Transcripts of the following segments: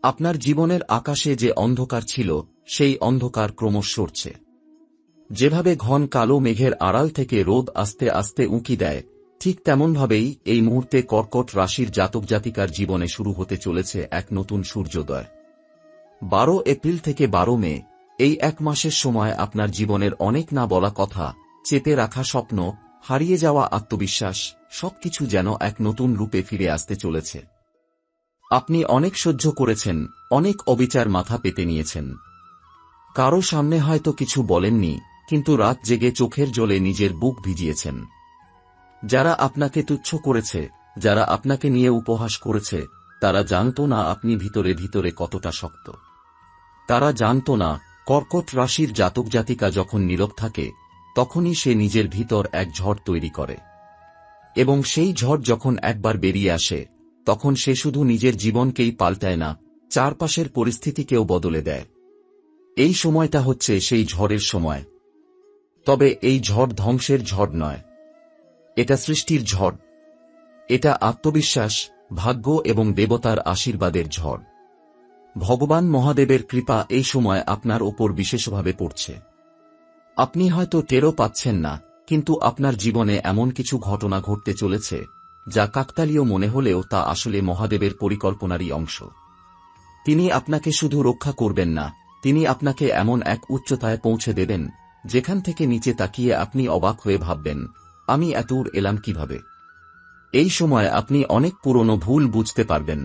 আপনার জীবনের আকাশে যে অন্ধকার ছিল সেই অন্ধকার ক্রমশ সরছে। যেভাবে ঘন কালো মেঘের আড়াল থেকে রোদ আস্তে আস্তে উঁকি দেয়, ঠিক তেমনভাবেই এই মুহূর্তে কর্কট রাশির জাতক জাতিকার জীবনে শুরু হতে চলেছে এক নতুন সূর্যোদয়। 12 এপ্রিল থেকে 12 মে, এই এক মাসের সময় আপনার জীবনের অনেক না বলা কথা, চেপে রাখা স্বপ্ন, হারিয়ে যাওয়া আত্মবিশ্বাস সবকিছু যেন এক নতুন রূপে ফিরে আসতে চলেছে। আপনি অনেক সহ্য করেছেন, অনেক অবিচার মাথা পেতে নিয়েছেন। কারো সামনে হয়তো কিছু বলেননি, কিন্তু রাত জেগে চোখের জলে নিজের বুক ভিজিয়েছেন। যারা আপনাকে তুচ্ছ করেছে, যারা আপনাকে নিয়ে উপহাস করেছে, তারা জানত না আপনি ভিতরে ভিতরে কতটা শক্ত। তারা জানত না কর্কট রাশির জাতক জাতিকা যখন নীরব থাকে, তখনই সে নিজের ভিতর এক ঝড় তৈরি করে, এবং সেই ঝড় যখন একবার বেরিয়ে আসে, তখন সে শুধু নিজের জীবনকেই পাল্টায় না, চারপাশের পরিস্থিতিকেও বদলে দেয়। এই সময়টা হচ্ছে সেই ঝড়ের সময়। তবে এই ঝড় ধ্বংসের ঝড় নয়, এটা সৃষ্টির ঝড়। এটা আত্মবিশ্বাস, ভাগ্য এবং দেবতার আশীর্বাদের ঝড়। ভগবান মহাদেবের কৃপা এই সময় আপনার ওপর বিশেষভাবে পড়ছে। আপনি হয়তো টেরও পাচ্ছেন না, কিন্তু আপনার জীবনে এমন কিছু ঘটনা ঘটতে চলেছে যা কাকতালীয় মনে হলেও তা আসলে মহাদেবের পরিকল্পনারই অংশ। তিনি আপনাকে শুধু রক্ষা করবেন না, তিনি আপনাকে এমন এক উচ্চতায় পৌঁছে দেবেন যেখান থেকে নিচে তাকিয়ে আপনি অবাক হয়ে ভাববেন, আমি এতদূর এলাম কিভাবে। এই সময় আপনি অনেক পুরনো ভুল বুঝতে পারবেন।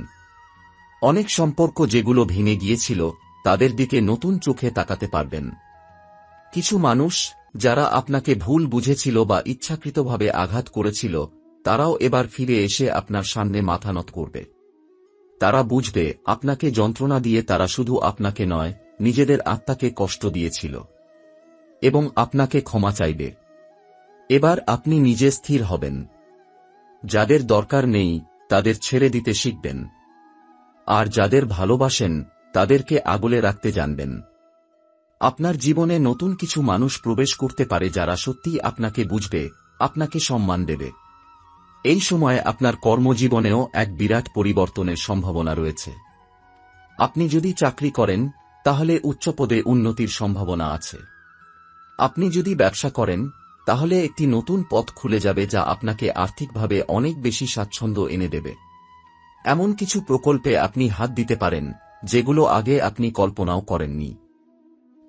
অনেক সম্পর্ক যেগুলো ভেঙে গিয়েছিল তাদের দিকে নতুন চোখে তাকাতে পারবেন। কিছু মানুষ যারা আপনাকে ভুল বুঝেছিল বা ইচ্ছাকৃতভাবে আঘাত করেছিল, তারাও এবার ফিরে এসে আপনার সামনে মাথা নত করবে। তারা বুঝবে আপনাকে যন্ত্রণা দিয়ে তারা শুধু আপনাকে নয়, নিজেদের আত্মাকে কষ্ট দিয়েছিল, এবং আপনাকে ক্ষমা চাইবে। এবার আপনি নিজে স্থির হবেন। যাদের দরকার নেই তাদের ছেড়ে দিতে শিখবেন, আর যাদের ভালোবাসেন তাদেরকে আগলে রাখতে জানবেন। আপনার জীবনে নতুন কিছু মানুষ প্রবেশ করতে পারে যারা সত্যিই আপনাকে বুঝবে, আপনাকে সম্মান দেবে। এই সময় আপনার কর্মজীবনেও এক বিরাট পরিবর্তনের সম্ভাবনা রয়েছে। আপনি যদি চাকরি করেন তাহলে উচ্চপদে উন্নতির সম্ভাবনা আছে। আপনি যদি ব্যবসা করেন তাহলে একটি নতুন পথ খুলে যাবে যা আপনাকে আর্থিকভাবে অনেক বেশি স্বাচ্ছন্দ্য এনে দেবে। এমন কিছু প্রকল্পে আপনি হাত দিতে পারেন যেগুলো আগে আপনি কল্পনাও করেননি।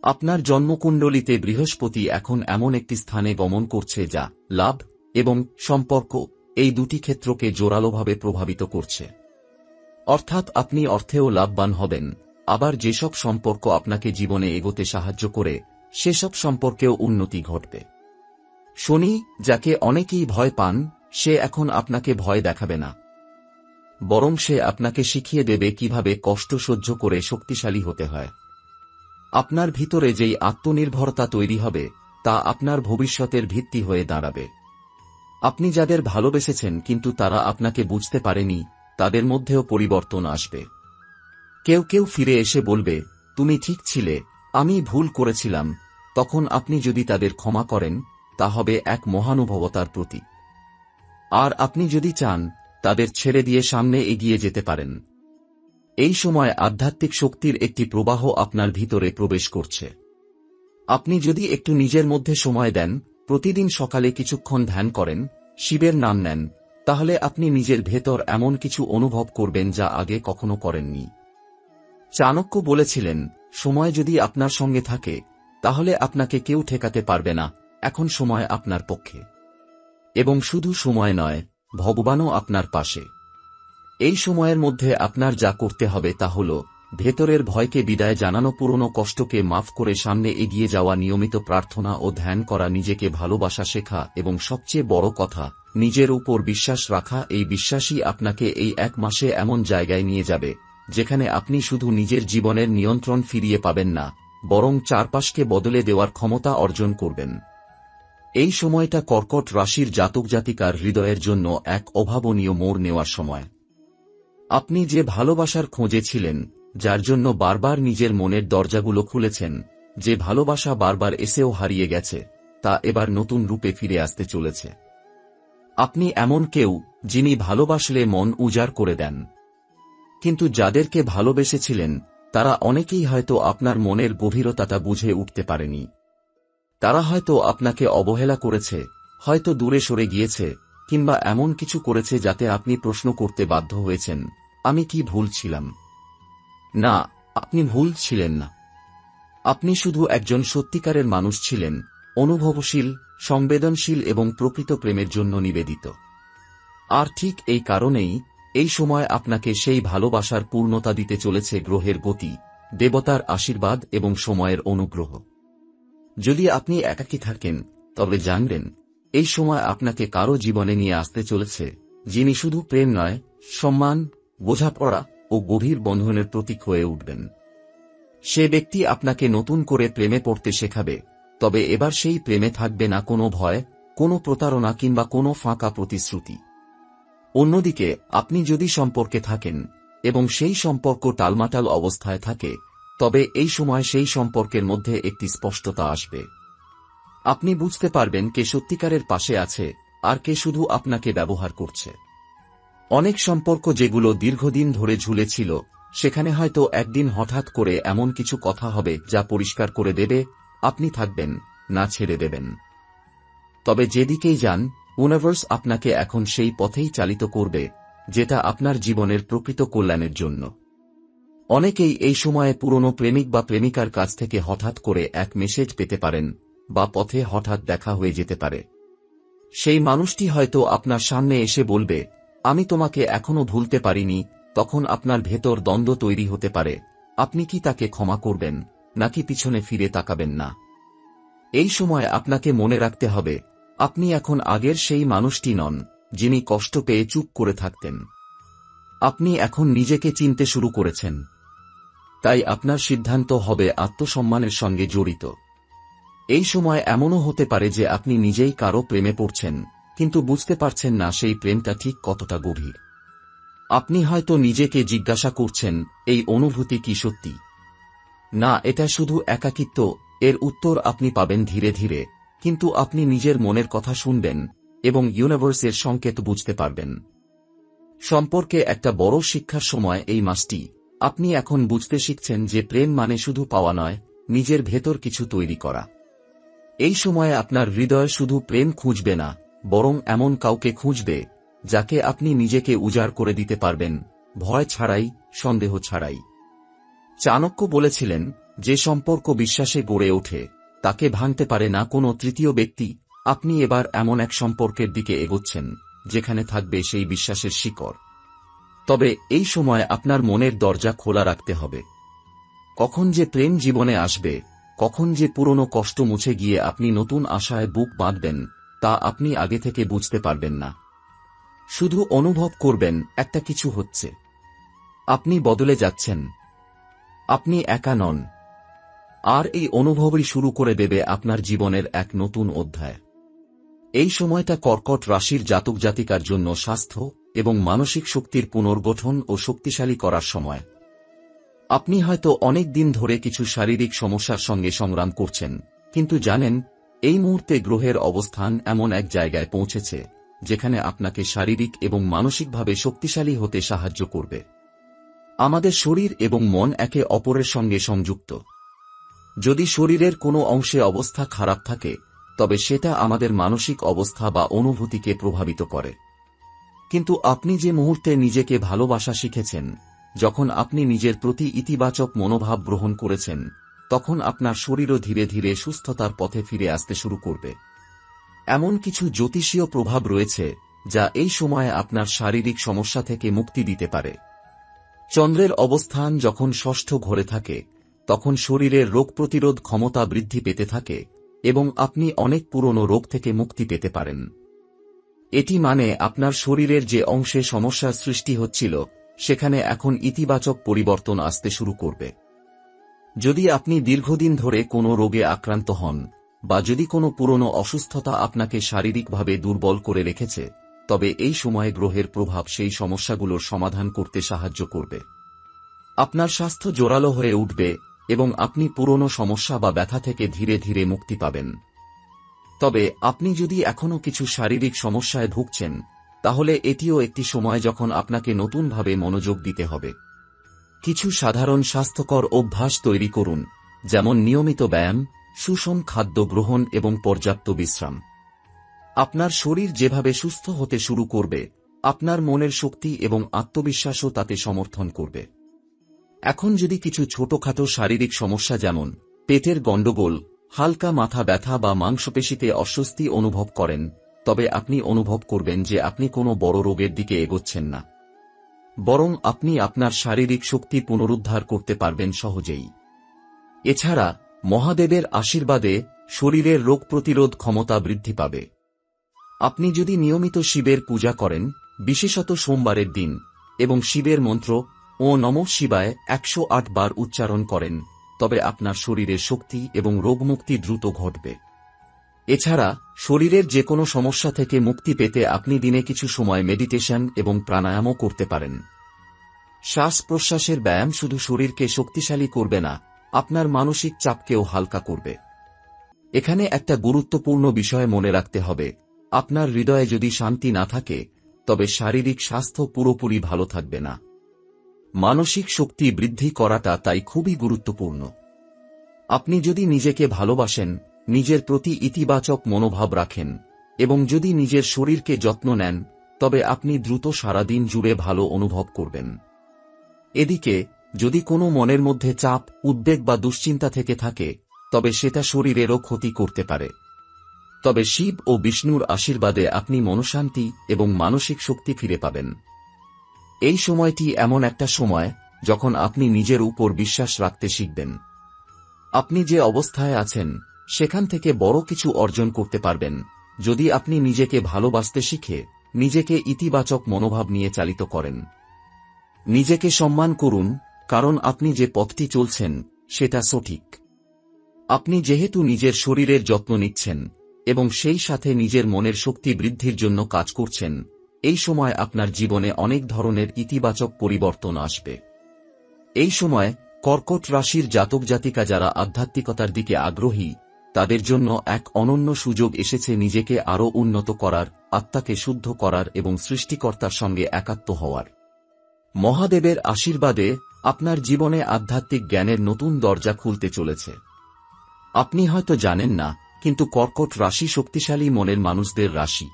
আপনার জন্মকুণ্ডলিতে বৃহস্পতি এখন এমন একটি স্থানে গমন করছে যা লাভ এবং সম্পর্ক এই দুটি ক্ষেত্রকে জোরালোভাবে প্রভাবিত করছে। অর্থাৎ আপনি অর্থেও লাভবান হবেন, আবার যেসব সম্পর্ক আপনাকে জীবনে এগোতে সাহায্য করে সেসব সম্পর্কেও উন্নতি ঘটবে। শনি, যাকে অনেকেই ভয় পান, সে এখন আপনাকে ভয় দেখাবে না, বরং সে আপনাকে শিখিয়ে দেবে কিভাবে কষ্ট সহ্য করে শক্তিশালী হতে হয়। আপনার ভিতরে যেই আত্মনির্ভরতা তৈরি হবে তা আপনার ভবিষ্যতের ভিত্তি হয়ে দাঁড়াবে। আপনি যাদের ভালোবেসেছেন কিন্তু তারা আপনাকে বুঝতে পারেনি, তাদের মধ্যেও পরিবর্তন আসবে। কেউ কেউ ফিরে এসে বলবে, তুমি ঠিক ছিলে, আমি ভুল করেছিলাম। তখন আপনি যদি তাদের ক্ষমা করেন তা হবে এক মহানুভবতার প্রতীক। আর আপনি যদি চান তাদের ছেড়ে দিয়ে সামনে এগিয়ে যেতে পারেন। এই সময় আধ্যাত্মিক শক্তির একটি প্রবাহ আপনার ভিতরে প্রবেশ করছে। আপনি যদি একটু নিজের মধ্যে সময় দেন, প্রতিদিন সকালে কিছুক্ষণ ধ্যান করেন, শিবের নাম নেন, তাহলে আপনি নিজের ভেতর এমন কিছু অনুভব করবেন যা আগে কখনো করেননি। চাণক্য বলেছিলেন, সময় যদি আপনার সঙ্গে থাকে তাহলে আপনাকে কেউ ঠেকাতে পারবে না। এখন সময় আপনার পক্ষে, এবং শুধু সময় নয়, ভগবানও আপনার পাশে। এই সময়ের মধ্যে আপনার যা করতে হবে তা হল ভেতরের ভয়কে বিদায় জানানো, পুরনো কষ্টকে মাফ করে সামনে এগিয়ে যাওয়া, নিয়মিত প্রার্থনা ও ধ্যান করা, নিজেকে ভালোবাসা শেখা এবং সবচেয়ে বড় কথা নিজের উপর বিশ্বাস রাখা। এই বিশ্বাসই আপনাকে এই এক মাসে এমন জায়গায় নিয়ে যাবে যেখানে আপনি শুধু নিজের জীবনের নিয়ন্ত্রণ ফিরিয়ে পাবেন না, বরং চারপাশকে বদলে দেওয়ার ক্ষমতা অর্জন করবেন। এই সময়টা কর্কট রাশির জাতক জাতিকার হৃদয়ের জন্য এক অভাবনীয় মোড় নেওয়ার সময়। আপনি যে ভালোবাসার খোঁজে ছিলেন, যার জন্য বারবার নিজের মনের দরজাগুলো খুলেছেন, যে ভালোবাসা বারবার এসেও হারিয়ে গেছে, তা এবার নতুন রূপে ফিরে আসতে চলেছে। আপনি এমন কেউ যিনি ভালোবাসলে মন উজাড় করে দেন। কিন্তু যাদেরকে ভালোবেসেছিলেন তারা অনেকেই হয়তো আপনার মনের গভীরতাটা বুঝে উঠতে পারেনি। তারা হয়তো আপনাকে অবহেলা করেছে, হয়তো দূরে সরে গিয়েছে, কিংবা এমন কিছু করেছে যাতে আপনি প্রশ্ন করতে বাধ্য হয়েছেন, আমি কি ভুল ছিলাম? না, আপনি ভুল ছিলেন না। আপনি শুধু একজন সত্যিকারের মানুষ ছিলেন, অনুভবশীল, সংবেদনশীল এবং প্রকৃত প্রেমের জন্য নিবেদিত। আর ঠিক এই কারণেই এই সময় আপনাকে সেই ভালোবাসার পূর্ণতা দিতে চলেছে গ্রহের গতি, দেবতার আশীর্বাদ এবং সময়ের অনুগ্রহ। যদি আপনি একাকী থাকেন তবে জানবেন এই সময় আপনাকে কারো জীবনে নিয়ে আসতে চলেছে যিনি শুধু প্রেম নয়, সম্মান, বোঝাপড়া ও গভীর বন্ধনের প্রতীক হয়ে উঠবেন। সে ব্যক্তি আপনাকে নতুন করে প্রেমে পড়তে শেখাবে, তবে এবার সেই প্রেমে থাকবে না কোনো ভয়, কোনো প্রতারণা কিংবা কোনো ফাঁকা প্রতিশ্রুতি। অন্যদিকে আপনি যদি সম্পর্কে থাকেন এবং সেই সম্পর্ক টালমাটাল অবস্থায় থাকে, তবে এই সময় সেই সম্পর্কের মধ্যে একটি স্পষ্টতা আসবে। আপনি বুঝতে পারবেন কে সত্যিকারের পাশে আছে আর কে শুধু আপনাকে ব্যবহার করছে। অনেক সম্পর্ক যেগুলো দীর্ঘদিন ধরে ঝুলে ছিল, সেখানে হয়তো একদিন হঠাৎ করে এমন কিছু কথা হবে যা পরিষ্কার করে দেবে আপনি থাকবেন না ছেড়ে দেবেন। তবে যেদিকেই যান, ইউনিভার্স আপনাকে এখন সেই পথেই চালিত করবে যেটা আপনার জীবনের প্রকৃত কল্যাণের জন্য। অনেকেই এই সময়ে পুরনো প্রেমিক বা প্রেমিকার কাছ থেকে হঠাৎ করে এক মেসেজ পেতে পারেন, বা পথে হঠাৎ দেখা হয়ে যেতে পারে। সেই মানুষটি হয়তো আপনার সামনে এসে বলবে, আমি তোমাকে এখনো ভুলতে পারিনি। তখন আপনার ভেতর দ্বন্দ্ব তৈরি হতে পারে, আপনি কি তাকে ক্ষমা করবেন নাকি পিছনে ফিরে তাকাবেন না। এই সময় আপনাকে মনে রাখতে হবে, আপনি এখন আগের সেই মানুষটি নন যিনি কষ্ট পেয়ে চুপ করে থাকতেন। আপনি এখন নিজেকে চিনতে শুরু করেছেন। তাই আপনার সিদ্ধান্ত হবে আত্মসম্মানের সঙ্গে জড়িত। এই সময় এমনও হতে পারে যে আপনি নিজেই কারো প্রেমে পড়ছেন, কিন্তু বুঝতে পারছেন না সেই প্রেমটা ঠিক কতটা গভীর। আপনি হয়তো নিজেকে জিজ্ঞাসা করছেন, এই অনুভূতি কি সত্যি? না, এটা শুধু একাকিত্ব। এর উত্তর আপনি পাবেন ধীরে ধীরে, কিন্তু আপনি নিজের মনের কথা শুনবেন এবং ইউনিভার্সের সংকেত বুঝতে পারবেন। সম্পর্কে একটা বড় শিক্ষার সময় এই মাসটি। আপনি এখন বুঝতে শিখছেন যে প্রেম মানে শুধু পাওয়া নয়, নিজের ভেতর কিছু তৈরি করা। এই সময়ে আপনার হৃদয় শুধু প্রেম খুঁজবে না, বরং এমন কাউকে খুঁজবে যাকে আপনি নিজেকে উজাড় করে দিতে পারবেন, ভয় ছাড়াই, সন্দেহ ছাড়াই। চাণক্য বলেছিলেন, যে সম্পর্ক বিশ্বাসে গড়ে ওঠে তাকে ভাঙতে পারে না কোনো তৃতীয় ব্যক্তি। আপনি এবার এমন এক সম্পর্কের দিকে এগোচ্ছেন যেখানে থাকবে সেই বিশ্বাসের শিকড়। তবে এই সময় আপনার মনের দরজা খোলা রাখতে হবে। কখন যে প্রেম জীবনে আসবে, কখন যে পুরনো কষ্ট মুছে গিয়ে আপনি নতুন আশায় বুক বাঁধবেন, তা আপনি আগে থেকে বুঝতে পারবেন না। শুধু অনুভব করবেন একটা কিছু হচ্ছে। আপনি বদলে যাচ্ছেন। আপনি একা নন। আর এই অনুভবই শুরু করে দেবে আপনার জীবনের এক নতুন অধ্যায়। এই সময়টা কর্কট রাশির জাতক জাতিকার জন্য স্বাস্থ্য এবং মানসিক শক্তির পুনর্গঠন ও শক্তিশালী করার সময়। আপনি হয়তো অনেক দিন ধরে কিছু শারীরিক সমস্যার সঙ্গে সংগ্রাম করছেন, কিন্তু জানেন এই মুহূর্তে গ্রহের অবস্থান এমন এক জায়গায় পৌঁছেছে যেখানে আপনাকে শারীরিক এবং মানসিকভাবে শক্তিশালী হতে সাহায্য করবে। আমাদের শরীর এবং মন একে অপরের সঙ্গে সংযুক্ত। যদি শরীরের কোনো অংশে অবস্থা খারাপ থাকে, তবে সেটা আমাদের মানসিক অবস্থা বা অনুভূতিকে প্রভাবিত করে। কিন্তু আপনি যে মুহূর্তে নিজেকে ভালোবাসা শিখেছেন, যখন আপনি নিজের প্রতি ইতিবাচক মনোভাব গ্রহণ করেছেন, তখন আপনার শরীরও ধীরে ধীরে সুস্থতার পথে ফিরে আসতে শুরু করবে। এমন কিছু জ্যোতিষীয় প্রভাব রয়েছে যা এই সময়ে আপনার শারীরিক সমস্যা থেকে মুক্তি দিতে পারে। চন্দ্রের অবস্থান যখন ষষ্ঠ ঘরে থাকে, তখন শরীরের রোগ প্রতিরোধ ক্ষমতা বৃদ্ধি পেতে থাকে এবং আপনি অনেক পুরনো রোগ থেকে মুক্তি পেতে পারেন। এটি মানে আপনার শরীরের যে অংশে সমস্যার সৃষ্টি হচ্ছিল, সেখানে এখন ইতিবাচক পরিবর্তন আসতে শুরু করবে। যদি আপনি দীর্ঘদিন ধরে কোনো রোগে আক্রান্ত হন, বা যদি কোনো পুরনো অসুস্থতা আপনাকে শারীরিকভাবে দুর্বল করে রেখেছে, তবে এই সময়ে গ্রহের প্রভাব সেই সমস্যাগুলোর সমাধান করতে সাহায্য করবে। আপনার স্বাস্থ্য জোরালো হয়ে উঠবে এবং আপনি পুরনো সমস্যা বা ব্যথা থেকে ধীরে ধীরে মুক্তি পাবেন। তবে আপনি যদি এখনও কিছু শারীরিক সমস্যায় ভুগছেন, তাহলে এটিও একটি সময় যখন আপনাকে নতুনভাবে মনোযোগ দিতে হবে। কিছু সাধারণ স্বাস্থ্যকর অভ্যাস তৈরি করুন, যেমন নিয়মিত ব্যায়াম, সুষম খাদ্য গ্রহণ এবং পর্যাপ্ত বিশ্রাম। আপনার শরীর যেভাবে সুস্থ হতে শুরু করবে, আপনার মনের শক্তি এবং আত্মবিশ্বাসও তাতে সমর্থন করবে। এখন যদি কিছু ছোটখাটো শারীরিক সমস্যা যেমন পেটের গণ্ডগোল, হালকা মাথা ব্যথা বা মাংসপেশিতে অস্বস্তি অনুভব করেন, তবে আপনি অনুভব করবেন যে আপনি কোনো বড় রোগের দিকে এগোচ্ছেন না, বরং আপনি আপনার শারীরিক শক্তি পুনরুদ্ধার করতে পারবেন সহজেই। এছাড়া মহাদেবের আশীর্বাদে শরীরের রোগ প্রতিরোধ ক্ষমতা বৃদ্ধি পাবে। আপনি যদি নিয়মিত শিবের পূজা করেন, বিশেষত সোমবারের দিন, এবং শিবের মন্ত্র ও নমঃ শিবায় 108 বার উচ্চারণ করেন, তবে আপনার শরীরের শক্তি এবং রোগমুক্তি দ্রুত ঘটবে। এছাড়া শরীরের যে কোনো সমস্যা থেকে মুক্তি পেতে আপনি দিনে কিছু সময় মেডিটেশন এবং প্রাণায়ামও করতে পারেন। শ্বাস প্রশ্বাসের ব্যায়াম শুধু শরীরকে শক্তিশালী করবে না, আপনার মানসিক চাপকেও হালকা করবে। এখানে একটা গুরুত্বপূর্ণ বিষয় মনে রাখতে হবে, আপনার হৃদয়ে যদি শান্তি না থাকে, তবে শারীরিক স্বাস্থ্য পুরোপুরি ভালো থাকবে না। মানসিক শক্তি বৃদ্ধি করাটা তাই খুবই গুরুত্বপূর্ণ। আপনি যদি নিজেকে ভালোবাসেন, নিজের প্রতি ইতিবাচক মনোভাব রাখেন, এবং যদি নিজের শরীরকে যত্ন নেন, তবে আপনি দ্রুত সারাদিন জুড়ে ভালো অনুভব করবেন। এদিকে যদি কোনো মনের মধ্যে চাপ, উদ্বেগ বা দুশ্চিন্তা থেকে থাকে, তবে সেটা শরীরেরও ক্ষতি করতে পারে। তবে শিব ও বিষ্ণুর আশীর্বাদে আপনি মনশান্তি এবং মানসিক শক্তি ফিরে পাবেন। এই সময়টি এমন একটা সময় যখন আপনি নিজের উপর বিশ্বাস রাখতে শিখবেন। আপনি যে অবস্থায় আছেন সেখান থেকে বড় কিছু অর্জন করতে পারবেন, যদি আপনি নিজেকে ভালোবাসতে শিখে নিজেকে ইতিবাচক মনোভাব নিয়ে চালিত করেন। নিজেকে সম্মান করুন, কারণ আপনি যে পথটি চলছেন সেটা সঠিক। আপনি যেহেতু নিজের শরীরের যত্ন নিচ্ছেন এবং সেই সাথে নিজের মনের শক্তি বৃদ্ধির জন্য কাজ করছেন, এই সময় আপনার জীবনে অনেক ধরনের ইতিবাচক পরিবর্তন আসবে। এই সময় কর্কট রাশির জাতক জাতিকা যারা আধ্যাত্মিকতার দিকে আগ্রহী, তাদের জন্য এক অনন্য সুযোগ এসেছে নিজেকে আরও উন্নত করার, আত্মাকে শুদ্ধ করার এবং সৃষ্টিকর্তার সঙ্গে একাত্ম হওয়ার। মহাদেবের আশীর্বাদে আপনার জীবনে আধ্যাত্মিক জ্ঞানের নতুন দরজা খুলতে চলেছে। আপনি হয়তো জানেন না, কিন্তু কর্কট রাশি শক্তিশালী মনের মানুষদের রাশি।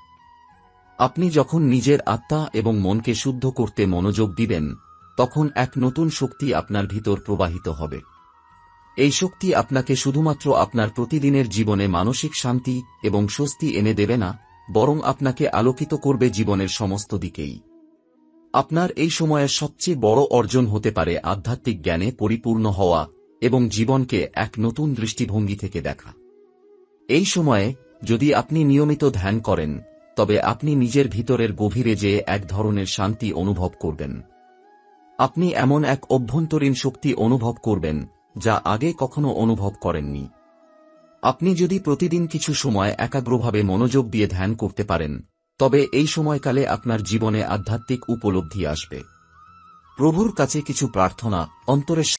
আপনি যখন নিজের আত্মা এবং মনকে শুদ্ধ করতে মনোযোগ দিবেন, তখন এক নতুন শক্তি আপনার ভিতর প্রবাহিত হবে। এই শক্তি আপনাকে শুধুমাত্র আপনার প্রতিদিনের জীবনে মানসিক শান্তি এবং স্বস্তি এনে দেবে না, বরং আপনাকে আলোকিত করবে জীবনের সমস্ত দিকেই। আপনার এই সময়ের সবচেয়ে বড় অর্জন হতে পারে আধ্যাত্মিক জ্ঞানে পরিপূর্ণ হওয়া এবং জীবনকে এক নতুন দৃষ্টিভঙ্গি থেকে দেখা। এই সময়ে যদি আপনি নিয়মিত ধ্যান করেন, তবে আপনি নিজের ভিতরের গভীরে যেয়ে এক ধরনের শান্তি অনুভব করবেন। আপনি এমন এক অভ্যন্তরীণ শক্তি অনুভব করবেন যা আগে কখনো অনুভব করেননি। আপনি যদি প্রতিদিন কিছু সময় একাগ্রভাবে মনোযোগ দিয়ে ধ্যান করতে পারেন, তবে এই সময়কালে আপনার জীবনে আধ্যাত্মিক উপলব্ধি আসবে। প্রভুর কাছে কিছু প্রার্থনা, অন্তরের